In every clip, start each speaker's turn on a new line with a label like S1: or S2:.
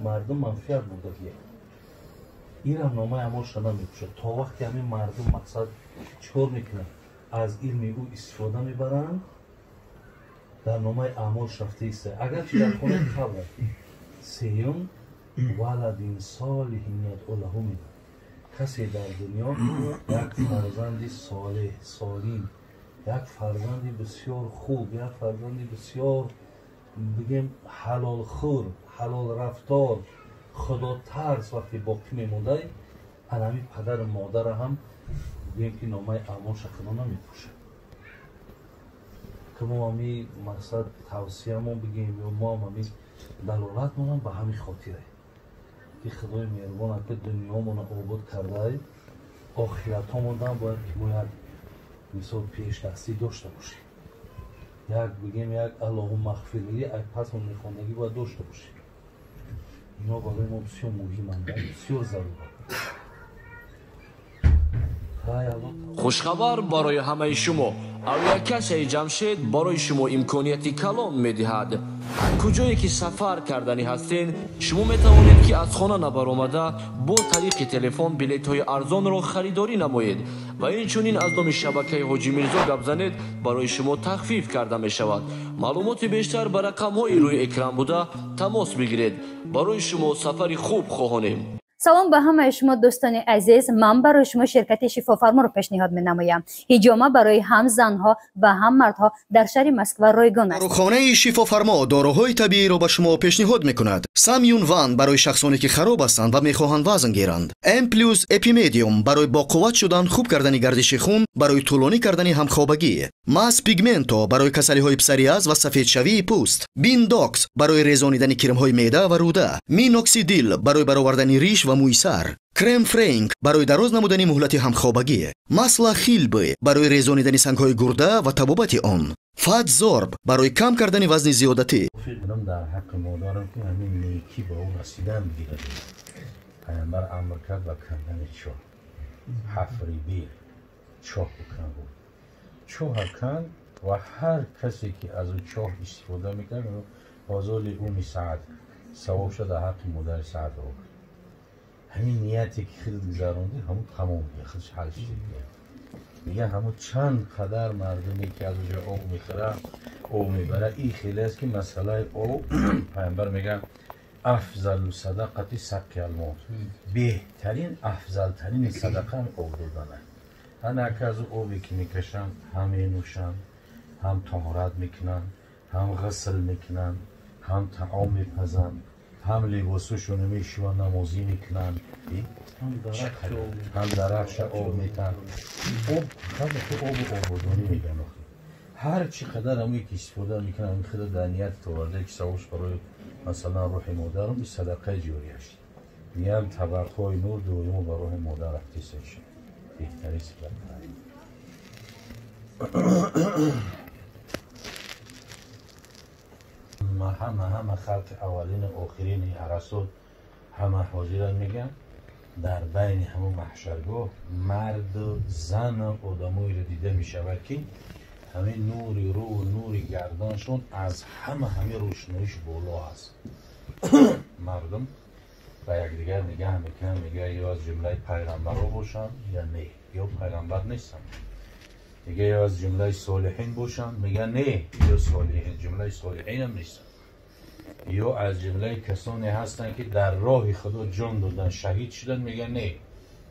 S1: مردم منفیت بوده دیگه این هم نامه امالش نمیپوشه تا وقتی همین مردم مقصد چکار میکنن از علم او استفاده میبرن در نامه امالش رفته ایسته اگرچه در خونه قبل سیون ولدین صالحین یدعو له میده کسی در دنیا یک فرزند صالح سالم یک فرزند بسیار خوب یک فرزند بسیار بگیم حلال خور حلال رفتار خدا ترس وقتی باقی میمونده همین پدر و مادر هم بگیم که نامه اعمال شخصا نمیپوشه که ما همی مقصد توصیه ما بگیم یا ما همی دلالت مونم به همین خاطره که خدای مهربان که دنیا مون آباد کرده آخرت ها موندن باید که ما یک مثال پیش دستی داشته باشیم یک بگیم یک اللهم اغفر لی یک پس میخواندگی باید داشته باشیم اینا برای ما بسیار مهمند بسیار ضروره
S2: خوشخبر برای همه شما اولیکش جمشید برای شما امکانیتی کلان میدهد کجایی که سفر کردنی هستین شما میتوانید که از خانه نبرآمده با طریق تلفن بلیط های ارزان را خریداری نمایید و اینچنین از نام شبکه حاجی میرزا گپ زنید برای شما تخفیف کرده می شود معلومات بیشتر بر رقم های روی اکران بوده تماس بگیرید برای شما سفری خوب خواهانیم.
S3: سلام به همه شما دوستان عزیز من برای شما شرکت شفافرما رو پیشنهاد می‌نمایم حجامه برای هم زنها و هم مردها در شهر مسکو رایگان است
S4: داروخانه شفافرما داروهای طبیعی را به شما پیشنهاد می‌کند سامیون وان برای شخصانی که خراب هستند و می‌خواهند وزن گیرند ام پلس اپیمدیوم برای با قوت شدن خوب کردن گردش خون برای طولانی کردن همخوابگی ماس پیگمنتو برای کسلی‌های پسریاز و سفید شوی پوست بیندوکس برای رزانیدن کرم‌های معده و روده مینوکسیدیل برای برآوردن ریش و موی سر کرم فرانک برای دراز نمودن مهلت همخوابگی ماسلا خیلبی برای رزانیدن سنگ‌های گرده و تبابت آن فات زورب برای کم کردن وزن زیادتی
S1: فکرم در حق مادرم که همین نیکی با اون رسیدن میگیره پیامبر امر کرد و کندن چاه حفری بیر چاه بکن بود چاه کن و هر کسی که از اون چاه استفاده میکنه بازال اون سعد ثواب شد در حق مادر سعد رو همین نیتی که خیلی گذرانده همون تمام میگه خودش حل شده میگه همون چند قدر مردمی که از اونجا آب میخوره آب میبره این خیلی است که مسئله آب پیامبر میگه افضل صدقه سقی الماء بهترین افضل ترین صدقه هم آب دادنه هر که از آبی که میکشن هم نوشن هم طهارت میکنن هم غسل میکنن هم طعام میپزن هم لباسشون میشون نمازی میکنن هم درخش آب میتن آب خیلی آب آبادانی میگن هر چی قدر هم یکی استفاده میکنن این خیلی در نیت تورده که سوش برای مثلا روح مادرم این صدقه جاریش میگن طبقهای نور دویم برای روح مادر اختصاص بهتری صدقه همه خلق اولین آخرین عرصات همه حاضران میگن در بین همون محشرگاه مرد و زن و آدمایی رو دیده میشود که همین نوری رو و نوری گردانشون از همه روشنایش بالا هست مردم و یکدیگر نگاه میکنن میگه یا از جمله پیغمبر رو باشن یا نه یا پیغمبر نیستن میگه یا از جمله صالحین باشن میگه نه یا صالحین جمله صالحین هم نیستن یا از جمله کسانی هستن که در راه خدا جان دادن شهید شدن میگن نه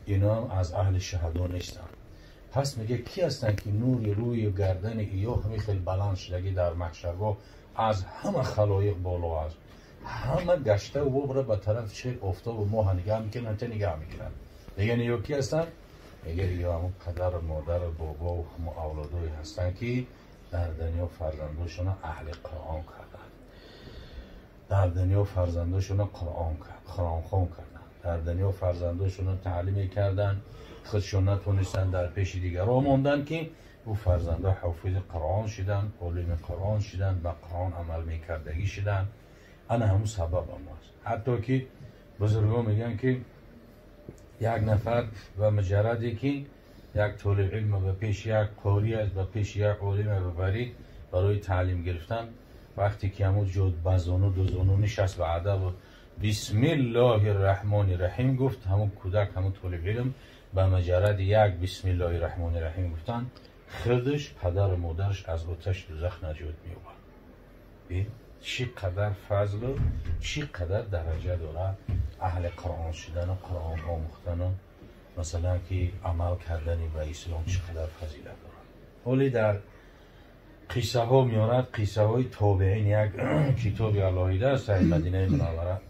S1: اینا هم از اهل شهدا نیستن پس میگه کی هستن که نور روی و گردن یا همه خیلی بلند شدگی در محشرگاه از همه خلایق بالا هست همه گشته و ببره به طرف چه افتاب و ماه نگاه میکنن تا نگاه میکنن میگن یا کی هستن میگه یا همون پدر و مادر و بابا و همون اولادایی هستن که در دنیا فرزنداشون اهل قرآن کردن در دنیا فرزنداشون قرآن خوان کردن در دنیا فرزنداشون تعلیم کردن خودشون نتونستن در پیش دیگر را ماندن که او فرزنده حافظ قرآن شدن عالم قرآن شدن به قرآن عمل میکردگی شدن انا همون سبب هم هست حتی که بزرگان میگن که یک نفر و مجردی که یک طالب علم به پیش یک قاری است به پیش یک عالم ببرید برای تعلیم گرفتن وقتی که همون جد بزانو دوزانو نشست و ادب بسم الله الرحمن الرحیم گفت. همون کودک همون طالب علم به مجرد یک بسم الله الرحمن الرحیم گفتن خودش پدر و مادرش از آتش دوزخ نجات می‌یابند. چقدر فضل و چقدر درجه داره اهل قرآن شدن و قرآن آموختن، مثلا که عمل کردنی به اسلام چقدر فضیلت داره. ولی در قصه ها میارد، قصه های تابعین، یک کتاب الهیده است در مدینه منوره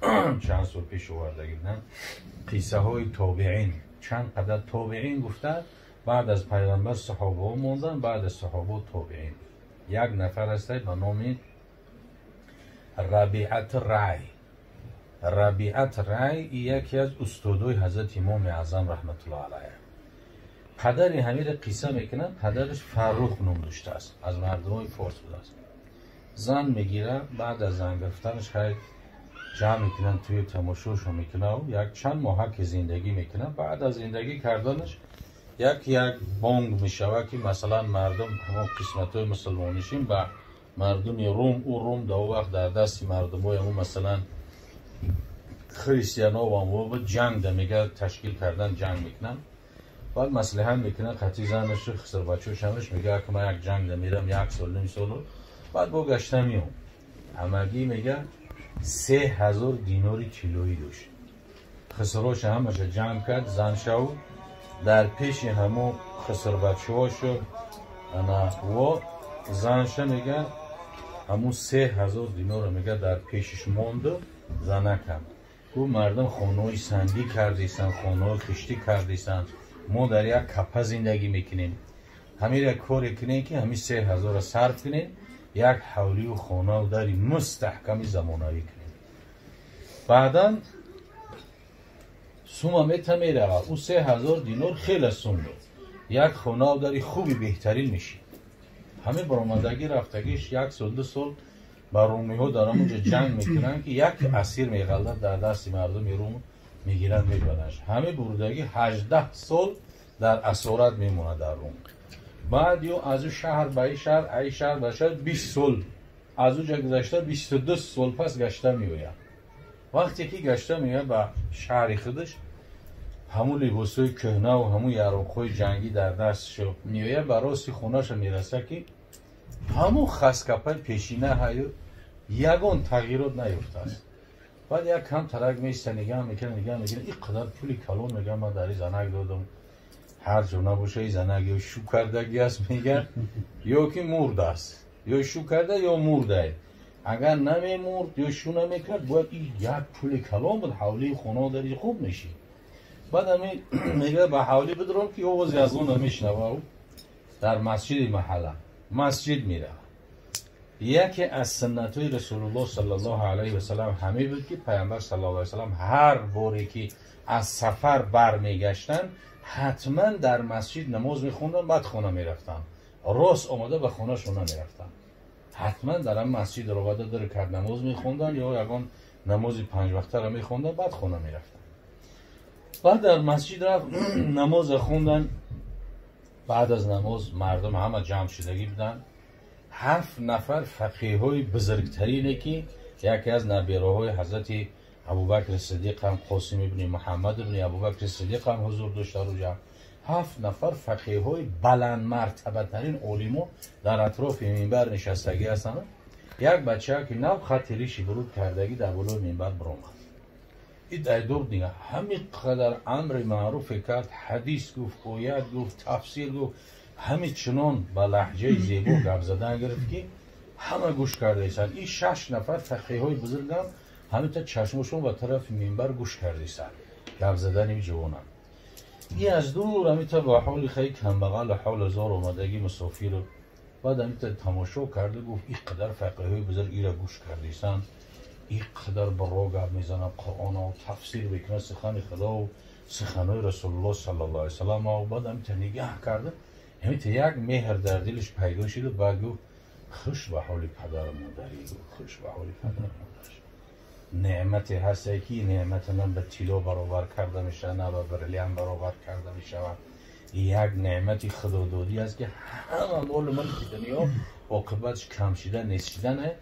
S1: چند سال پیش آورده بودن. قصه های تابعین، چند قدر تابعین گفته بعد از پیغمبر صحابه ها موندن، بعد از صحابه تابعین. یک نفر است به نام ربیعت رای. ربیعت رای یکی از استادای حضرت امام اعظم رحمت الله علیه. پدری همین قصه میکنه، پدرش فروخ نام داشته است، از مردمای فارس بوده است. زن میگیره، بعد از زن گرفتنش خیلی جمع میکنن توی تماشاشو میکنه و یک چند ماه که زندگی میکنه. بعد از زندگی کردنش یک بانگ میشوه که مثلا مردم همون قسمت های مسلمانیشیم با مردم روم، او روم در وقت در دست مردم های همون مثلا خریستیان ها و همون جنگ ده میگه تشکیل کردن، جنگ میکنن. بعد مسئله میکنه خطی زنش خسر بچه شمش میگه که من یک جنگ ده میرم 1 سال نیم سال. بعد با گشته میام همگی میگه 3000 دیناری کیلویی داشت. خسروش همش جمع کرد، زن شو در پیش همون خسر بچه هاشو و زنش میگه همون 3000 دینار میگه در پیشش مونده. زنه کم او مردم خانه‌های سنگی کردیستن، خانه‌های خشتی کردیستن، ما در یک کپه زندگی میکنیم. همین یک کاری کنیم که همین 3000 را صرف کنیم، یک حولی و خانه و داری مستحکمی زمانه‌ای کنیم. بعدا سوم میره او 3000 دینار خیلی سوم داد، یک خانه و داری خوبی بهترین میشه. همه برآمدگی رفتگیش 1 سال 2 سال با رومی ها دارن اونجا جنگ میکنن که یک اسیر میغلط در دست مردم روم میگیرن میبرنش. همه بردگی 18 سال در اسارت میمونه در روم. بعد یو از اون شهر به این شهر، ای شهر به شهر 20 سال از اونجا گذشته، 22 سال پس گشته میوید. وقتی که گشته میوید به شهر خودش، همون لباسای کهنه و همون یراق‌های جنگی در دستشو میوید، به راست خونه‌ش میرسه که همون خسکپای پیشینه هایو یگان تغییرات نیفته است. بعد یک کم ترک میسته نگاه میکنه این قدر پولی کلون میگه من در این زنک دادم، هر جو نباشه این زنک یا شو کردگی است میگه یا که مرد است، یا شو کرده یا مرده. اگر نمیمرد یا شو نمیکرد باید این یک پولی کلون بود حولی خونه داری خوب میشی. بعد همین میگه به حولی بدرم که آوازی از اون نمیشنوه. در مسجد محله مسجد میره. یکی از سنت‌های رسول الله صلی الله علیه و سلم همه بود که پیامبر صلی الله علیه و سلم هر باری که از سفر برمیگشتن حتما در مسجد نماز میخوندن، بعد خونه میرفتن. راست آمده به خونه شون نمیرفتن، حتما در هم مسجد رو وعده داره کرد نماز میخوندن یا یگان نماز 5 وقته رو میخوندن، بعد خونه میرفتن. بعد در مسجد رفت نماز خوندن. بعد از نماز مردم همه جمع شدگی بودن. 7 نفر فقیه های بزرگترینه که یکی از نبیره حضرت ابوبکر صدیق هم، قاسم ابن محمد ابن ابوبکر صدیق هم حضور داشته رو جمع. 7 نفر فقیه های بلند مرتبه ترین علما در اطراف منبر نشستگی هستن. یک بچه که نو خط ریشی برود کردگی در بالای منبر برآمد. این دور دیگه همین قدر امر معروف کرد، حدیث گفت، آیات گفت، تفسیر گفت، همین چنان با لهجه زیبا گپ زدن گرفت که همه گوش کرده ایستن. این 6 نفر فقیه های بزرگ هم همین تا چشمشون به طرف منبر گوش کرده ایستن گپ زدن این جوانم. این از دور همین تا با حال خیلی کمبغل حال زار اومدگی مسافر. بعد همین تا تماشا کرده گفت این قدر فقیه های بزرگ ایرا گوش کرده ایستن، این قدر برا گپ میزنن، قرآن و تفسیر بکنه، سخن خدا و سخنهای رسول الله صلی الله علیه و سلم. و بعد همین تا نگاه کرده همین تا یک مهر در دلش پیدا شد و بعد گفت خوش به حال پدر مادری، خوش به حال پدر مادرش. نعمت هستی که نعمت من به طلا برابر کرده میشه، نه به برلیان برابر کرده میشه. یک نعمتی خدا دادی است که همه مال من که دنیا عاقبتش کم شدن نیست شدنه،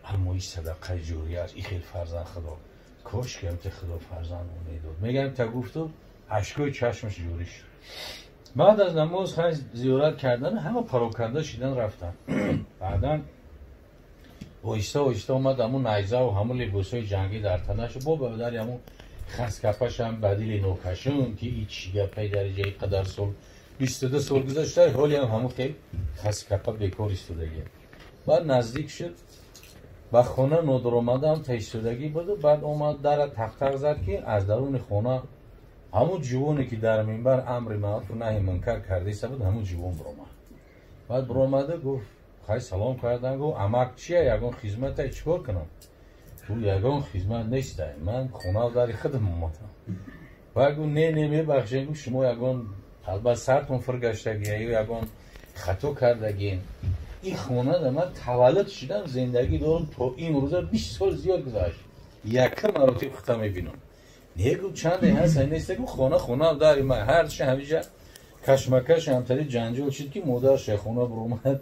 S1: اما این صدقه جوری است. این خیلی فرزند خدا کاش که امت خدا فرزند میداد. میگم تا گفتم اشکای چشمش جوری شد. بعد از نماز خیلی زیارت کردن همه پراکنده شدن رفتن. بعدا آهسته آهسته اومد همون نیزه و همون لباسای جنگی در تنش با برادر همون خسکپش هم بدیل نوکشون که هیچ گپی درجه قدر سال 22 سال گذشته حالی هم همون که خسکپه بیکار ایستادگی. بعد نزدیک شد و خونه نادر آمده هم تا ایستادگی بود و بعد اومد در تق زد که از درون خونه همون جوانی که در منبر امر معروف و نهی منکر کرده بود همون جوان برآمد. بعد برآمده گفت خیلی سلام کردن گفت امک چیه یگان خدمت چیکار کنم؟ تو یگان خدمت نیست من خونه در خودم اومدم. و گفت نه میبخشید گفت شما یگان البته سرتون فرگشتگی یا یگان خطا کردگین این خونه در من تولد شدم زندگی دارم تا این روزا 20 سال زیاد گذشت یک مراتب خطا میبینم. نگو چند هست نیست گفت خونه داری من هر چه همیشه کشمکش همتری جنجال شد که مادر شیخونه برآمد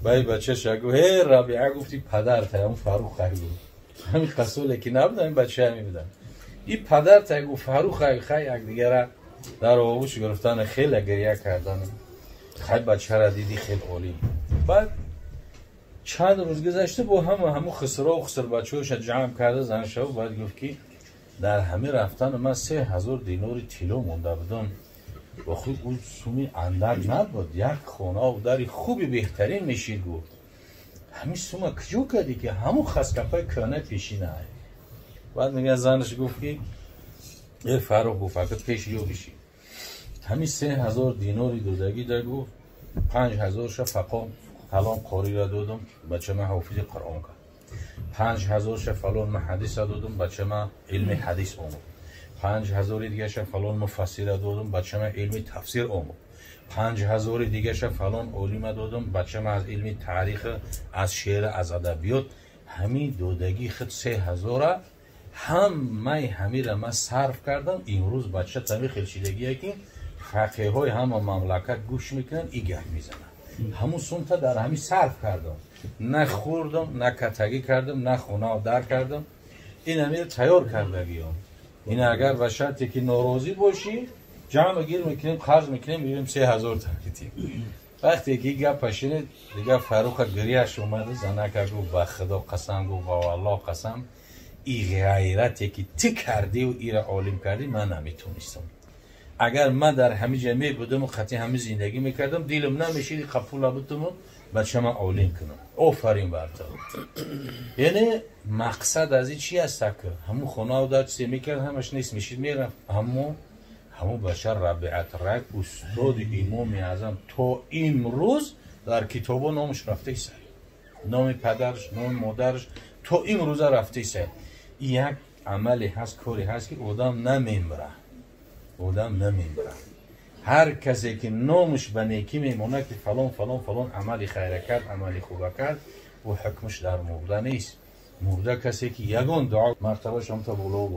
S1: بای بچه شگو هی ربیعه گفتی پدر تا اون فاروق خیلی همین خسوله که نبودم این بچه همی بودم این پدر تا گفت فاروق خیلی یک دیگه در آغوش گرفتن خیلی گریه کردن خیلی بچه را دیدی خیلی عالی. بعد چند روز گذشته با همون خسرا و خسر بچه هاش جمع کرده زنش و بعد گفت که در همه رفتن من 3000 دینار طلا مونده بودم و خود اون سومی اندک نبود یک خانه و داری خوبی بهترین میشید گفت همین سوم کجا کردی که همون خسکپای کنه پیشینه. بعد میگه زنش گفت که ای فاروق گفت فقط پیش یو بشی همین 3000 دیناری دادگی در گفت 5000 شا فقام کلام قاری را دادم بچه من حافظ قرآن کرد 5000 شا فلان محدث را دادم بچه من علم حدیث آمد 5000 دیگه شا فلان مفسر را دادم بچه من علم تفسیر آمد 5000 دیگه شا فلان علم دادم بچه من از علم تاریخ از شعر از ادبیات همین دادگی خود 3000 همین را من صرف کردم. امروز بچه تمی خلشیدگیه که فقیه های همه مملکت گوش میکنن ای گه میزنن همون سومتا در همین صرف کردم نه خوردم نه کتگی کردم نه خونه و در کردم این همین تیار کردگی هم این اگر به شرطی که ناراضی باشی جمع گیر میکنیم قرض میکنیم میریم 3000 تاکیتیم. وقتی که گپ پشینه دیگه فاروق گریهش اومده زنک گفت به خدا قسم گفت و والله قسم ای غیرتی که تی کردی و ای را عالم کردی من نمیتونستم. اگر من در همه جمعه بودم و خطی همه زندگی میکردم دیلم نمیشید قبول بودم بچه من عالم کنم. آفرین بر تو. یعنی مقصد از این چی است که همون خونه و در چیزی میکرد همش نیست میشید میرم همون بشر ربیعت رک استاد امام اعظم تا امروز در کتابا نامش رفته است نام پدرش نام مادرش تا امروز رفته است. یک عملی هست کاری هست که آدم نمیمره هر کسی که نامش به نیکی میمونه که فلان عملی خیره کرد عملی خوبه کرد و حکمش در مرده نیست. مرده کسی که یگان دعا مرتبه شما تا بلو